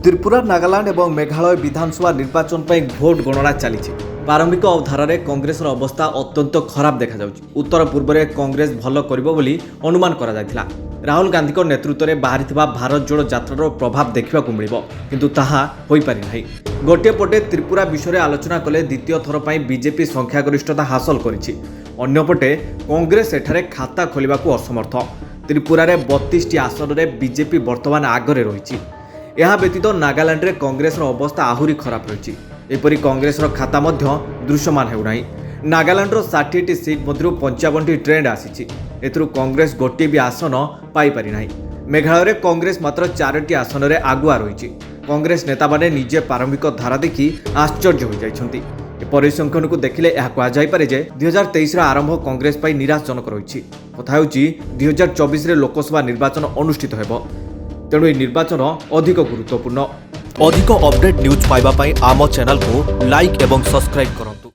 त्रिपुरा नागालैंड और मेघालय विधानसभा निर्वाचन पर भोट गणना चली। प्रारंभिक अवधारारे कांग्रेस अवस्था अत्यंत खराब देखा जाउछि। उत्तर पूर्व में कांग्रेस भल करिबो बोली अनुमान करा जायथिला। राहुल गांधी नेतृत्व में बाहरी भारत जोड़ो यात्रार प्रभाव देखा मिलिबो, किंतु ताहा होई पारि नाही। गोटे पटे त्रिपुरा विषय आलोचना कले द्वितीय थर पर बीजेपी संख्यागरिष्ठता हासिल करिछि। अन्यपटे कांग्रेस एठारे खाता खोलिबाकू असमर्थ। त्रिपुरा रे 32 आसन में बीजेपी वर्तमान आगरे रही। यह व्यतीत नागालैंड रे कांग्रेस अवस्था आहुरी खराब रही। एपरी कांग्रेस खाता मध्य दृश्यमान हेउना। नागालैंड 60 सीट मध्य 55 ट्रेंड आसी। एथुरु कांग्रेस गोटे भी आसन पाई पारि नाही। मेघालय रे कांग्रेस मात्र 4 आसन रे आगुआ रही। कांग्रेस नेता माने निजे प्रारंभिक धारा देखि आश्चर्य हो जाइछन्ति। परिसंख्यान को देखिले यह कहुपारे जे 2023 आरंभ कांग्रेस पर निराशजनक रही। कथा होची 2024 रे लोकसभा निर्वाचन अनुष्ठित हेबो, तेणु यह निर्वाचन अधिक गुरुत्वपूर्ण। अधिक अपडेट न्यूज पाइबा पई आम चैनल को लाइक एवं सब्सक्राइब करो।